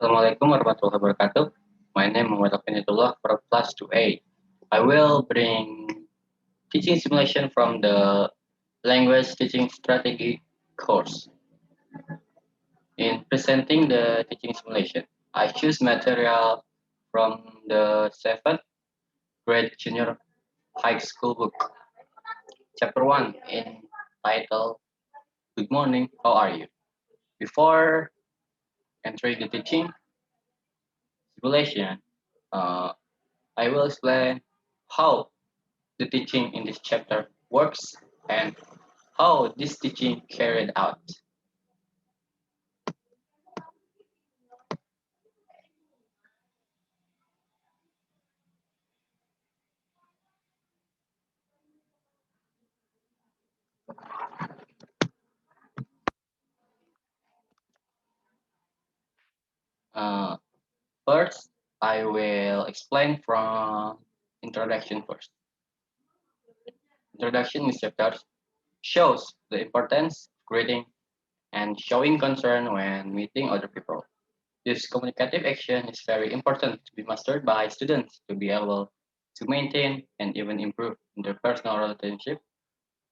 Assalamualaikum warahmatullahi wabarakatuh. My name is Muhamad Hidayatullah from class 2A. I will bring teaching simulation from the language teaching strategy course. In presenting the teaching simulation, I choose material from the 7th grade junior high school book. Chapter 1 entitled Good Morning, How Are You? Before entering the teaching simulation, uh, I will explain how the teaching in this chapter works and how this teaching carried out. Uh, First, I will explain from introduction first. Introduction in this chapter shows the importance of greeting and showing concern when meeting other people. This communicative action is very important to be mastered by students to be able to maintain and even improve interpersonal relationship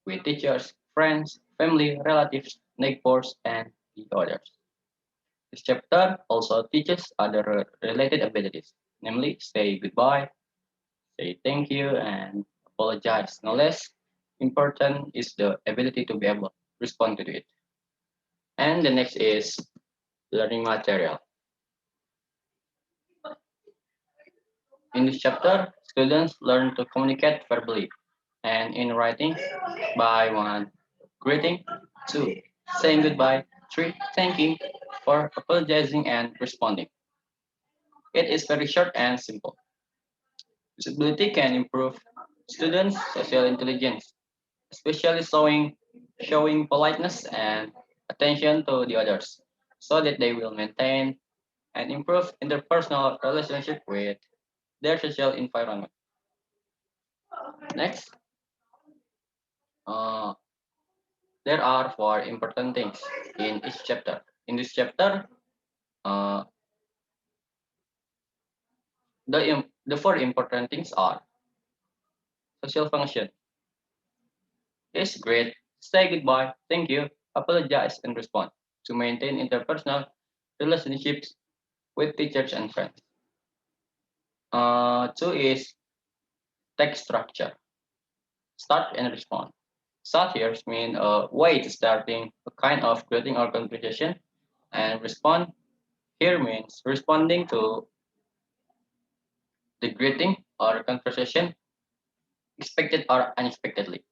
with teachers, friends, family, relatives, neighbors, and the others. This chapter also teaches other related abilities, namely say goodbye, say thank you, and apologize. No less important is the ability to be able to respond to it. And the next is learning material. In this chapter, students learn to communicate verbally and in writing by one, greeting, two, saying goodbye, three, thanking, four, apologizing and responding. It is very short and simple. Usability can improve students' social intelligence, especially showing politeness and attention to the others, so that they will maintain and improve interpersonal relationship with their social environment. Next, uh, there are four important things in each chapter. In this chapter, uh, the four important things are social function is great, say goodbye, thank you, apologize, and respond to maintain interpersonal relationships with teachers and friends. Two is text structure, start and respond. Start here means a way to starting a kind of greeting or conversation, and respond here means responding to the greeting or conversation expected or unexpectedly.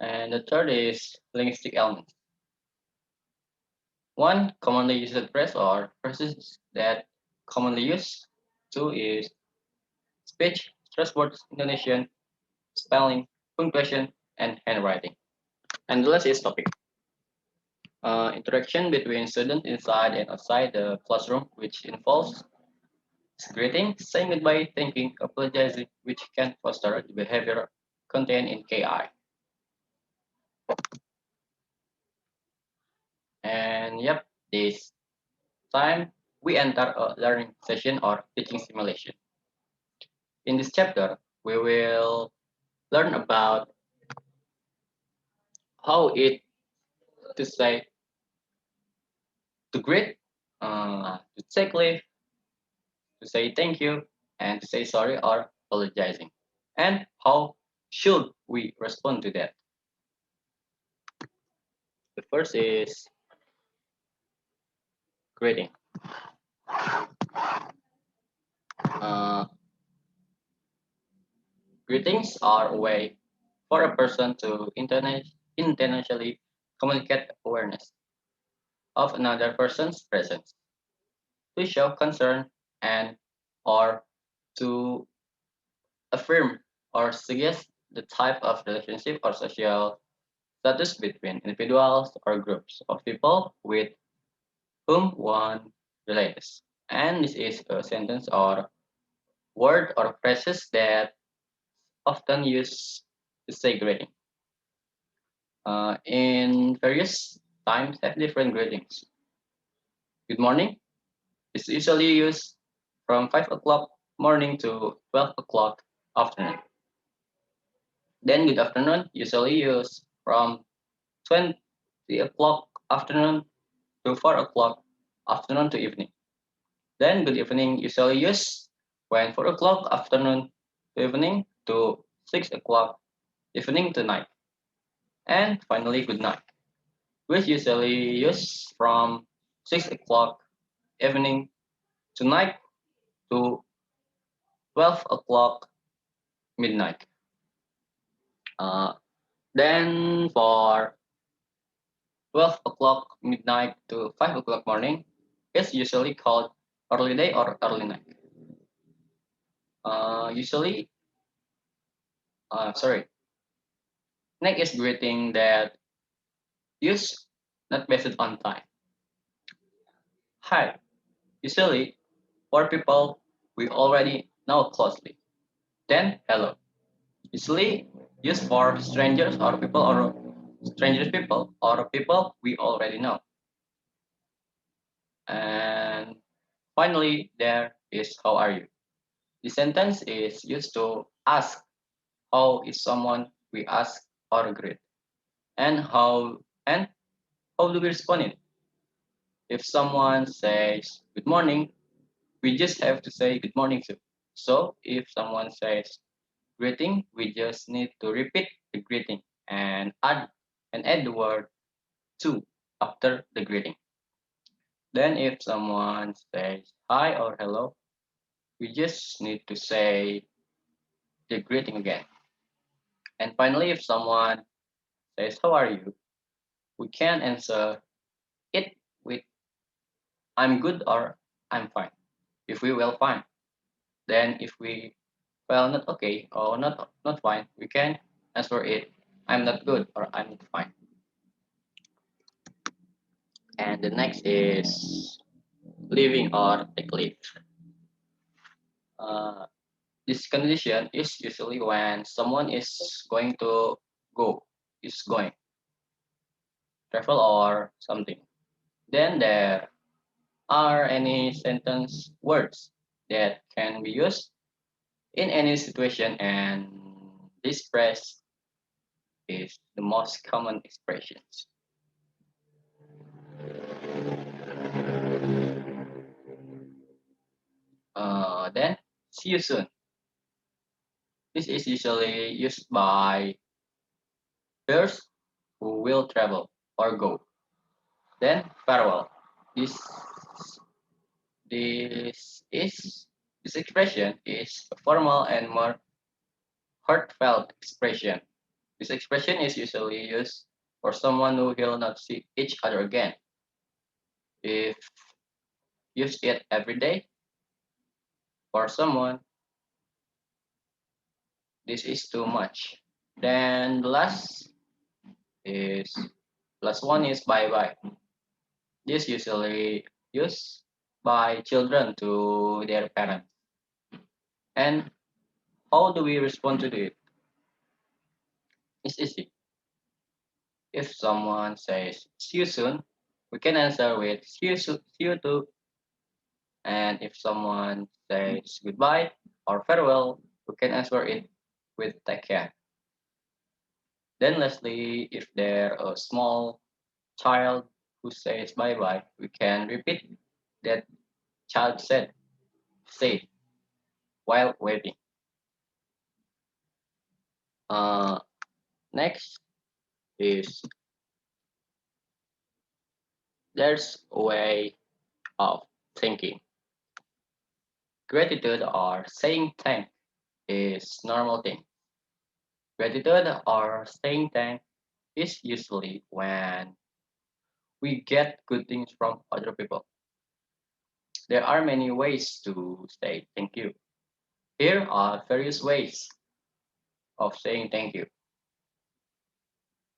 And the third is linguistic elements. One, commonly used phrase or phrases that commonly used. Two is speech, stress words, intonation, spelling, punctuation, and handwriting. And the last is topic. Interaction between students inside and outside the classroom, which involves greeting, saying goodbye, thanking, apologizing, which can foster the behavior contained in KI. And yep, this time we enter a learning session or teaching simulation. In this chapter, we will learn about how it to say to greet, to take leave, to say thank you, and to say sorry or apologizing. And how should we respond to that? The first is greeting. Uh, Greetings are a way for a person to intentionally communicate awareness of another person's presence, to show concern and or to affirm or suggest the type of relationship or social status between individuals or groups of people with whom one relates. And this is a sentence or word or phrases that often used to say greeting. In various times have different greetings. Good morning is usually used from 5 o'clock morning to 12 o'clock afternoon. Then good afternoon usually used from 20 o'clock afternoon to 4 o'clock afternoon to evening. Then good evening usually used when 4 o'clock afternoon to evening to 6 o'clock evening to night. And finally good night, which usually used from 6 o'clock evening to night to 12 o'clock midnight. Uh, then for 12 o'clock midnight to 5 o'clock morning is usually called early day or early night. Usually, sorry, next is greeting that use not based on time. Hi, usually for people we already know closely. Then hello, usually used for strangers people or people we already know. And finally, there is how are you? The sentence is used to ask how is someone we ask or greet, and how do we respond it? If someone says good morning, we just have to say good morning too. So if someone says greeting, we just need to repeat the greeting and add the word to after the greeting. Then if someone says hi or hello, we just need to say the greeting again. And finally, if someone says how are you, we can answer it with I'm good or I'm fine. If we well fine, then if we well not okay or not fine, we can answer it I'm not good or I'm not fine. And the next is leaving or take leave. Uh, this condition is usually when someone is going to go, is going travel or something. Then there are any sentence words that can be used in any situation, and this phrase is the most common expressions. Then see you soon. This is usually used by those who will travel or go. Then farewell. This this is this expression is a formal and more heartfelt expression. This expression is usually used for someone who will not see each other again. If use it every day for someone, this is too much. Then the is last one is bye bye. This usually used by children to their parents. And how do we respond to it? It's easy. If someone says see you soon, we can answer with see you too. And if someone says goodbye or farewell, we can answer it with take care. Then lastly, if there a small child who says bye bye, we can repeat that child say while waiting. Uh, Next is there's a way of thinking. Gratitude or saying thank is normal thing. Gratitude or saying thank is usually when we get good things from other people. There are many ways to say thank you. Here are various ways of saying thank you.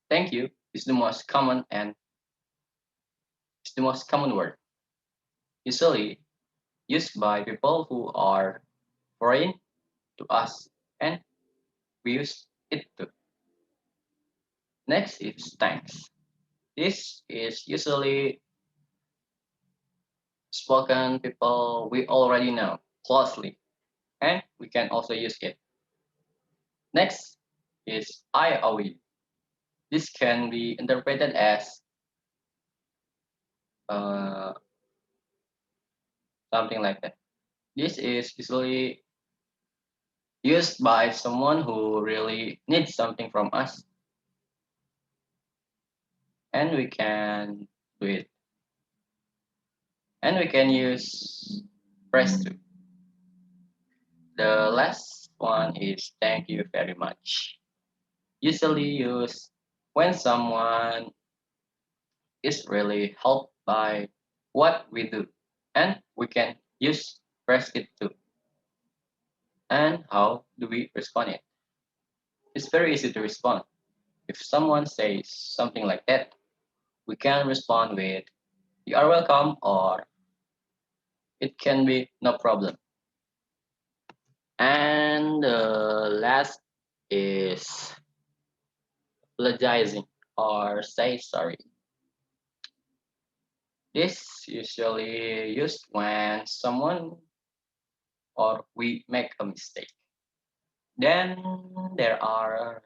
Thank you is the most common and is the most common word, usually used by people who are foreign to us, and we use it too. Next is thanks. This is usually Spoken people we already know closely, and we can also use it. Next is I owe you. This can be interpreted as uh, something like that. This is usually used by someone who really needs something from us, and we can do it. And we can use press to. The last one is thank you very much. Usually used when someone is really helped by what we do, and we can use press it too. And how do we respond it? It's very easy to respond. If someone says something like that, we can respond with you are welcome or it can be no problem. And the last is apologizing or say sorry. This usually used when someone or we make a mistake. Then there are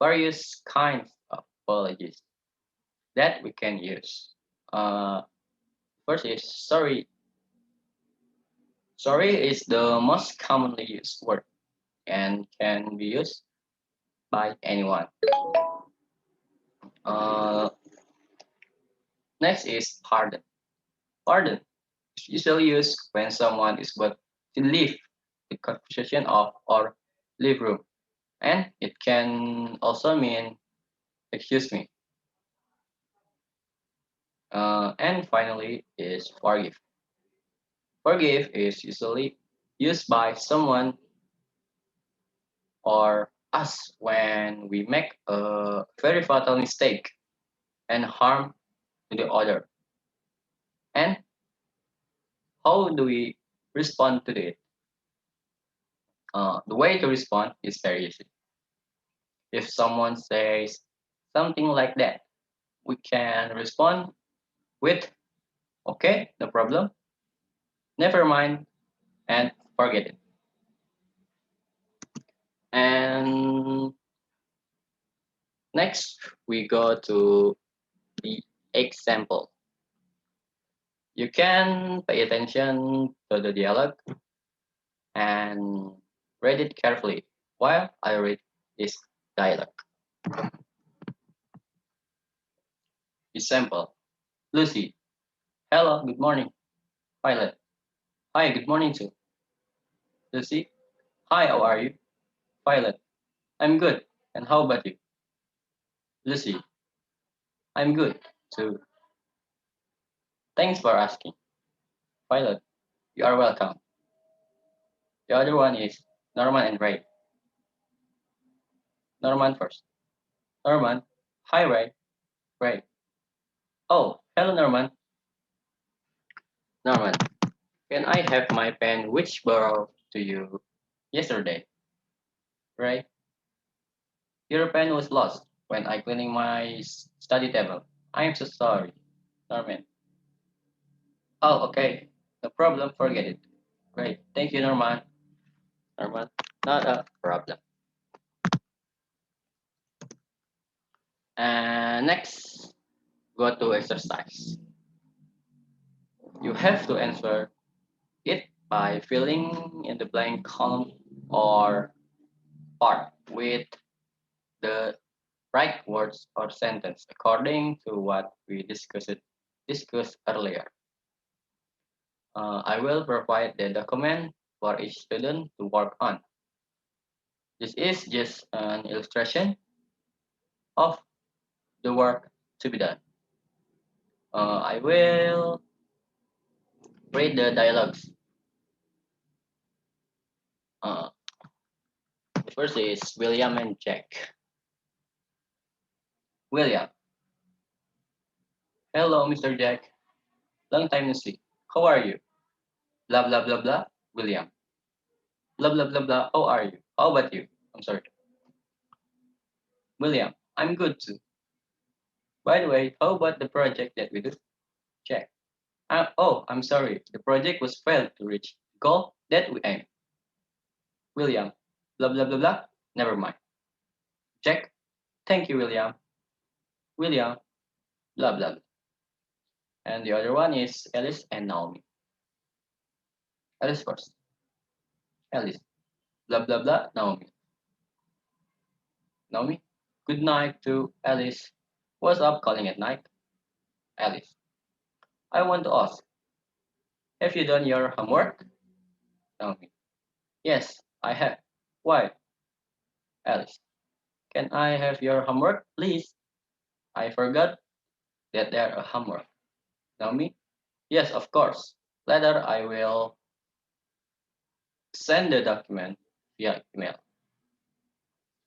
various kinds of apologies that we can use. Uh, First is sorry. Sorry is the most commonly used word and can be used by anyone. Uh, Next is pardon. Pardon is usually used when someone is about to leave the conversation of or leave room, and it can also mean excuse me. And finally is forgive. Forgive is usually used by someone or us when we make a very fatal mistake and harm to the other. And how do we respond to it? The way to respond is very easy. If someone says something like that, we can respond with, okay, no problem, never mind, and forget it. And next, we go to the example. You can pay attention to the dialogue and read it carefully while I read this dialogue. Example Lucy, hello, good morning. Violet, hi, good morning too. Lucy, hi, how are you? Violet, I'm good. And how about you? Lucy, I'm good too. Thanks for asking. Violet, you are welcome. The other one is Norman and Ray. Norman first. Norman, hi Ray. Ray. Oh, hello Norman. Norman, can I have my pen which borrowed to you yesterday? Ray, your pen was lost when I cleaning my study table. I am so sorry. Norman. Oh, okay. No problem. Forget it. Great. Thank you, Norman. Norman. Not a problem. And next, go to exercise. You have to answer it by filling in the blank column or part with the right words or sentence according to what we discussed earlier. I will provide the document for each student to work on. This is just an illustration of the work to be done. I will read the dialogues. Uh, the first is William and Jack. William, hello, Mr. Jack. Long time no see. How are you? Blah blah blah blah. William, blah blah blah blah. How are you? How about you? I'm sorry. William, I'm good too. By the way, how about the project that we do? Jack, Oh, I'm sorry. The project was failed to reach the goal that we aimed. William. Blah blah blah blah. Never mind. Jack. Thank you, William. William. Blah blah blah. And the other one is Alice and Naomi. Alice first. Alice. Blah blah blah. Naomi. Naomi. Good night to Alice. What's up calling at night? Alice. I want to ask, have you done your homework? Naomi. Yes, I have. Why? Alice. Can I have your homework, please? I forgot that there are homework. Naomi. Yes, of course. Later I will send the document via email.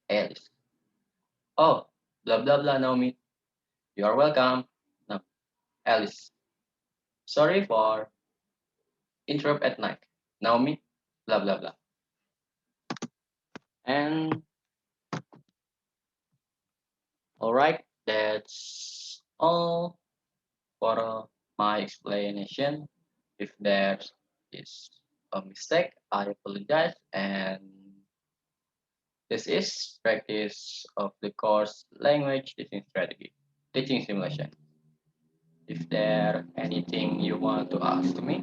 Alice. Oh, blah blah blah, Naomi. You are welcome. No, Alice. Sorry for interrupt at night. Naomi. Blah blah blah. And all right, that's all for my explanation. If there is a mistake, I apologize. And this is practice of the course language teaching strategy, teaching simulation. If there anything you want to ask to me,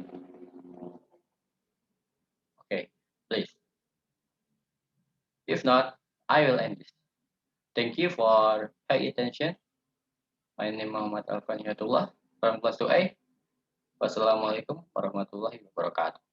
okay, please. If not, I will end this. Thank you for paying attention. My name is Muhammad Alfan Hidayatullah from class 2A. Wassalamualaikum warahmatullahi wabarakatuh.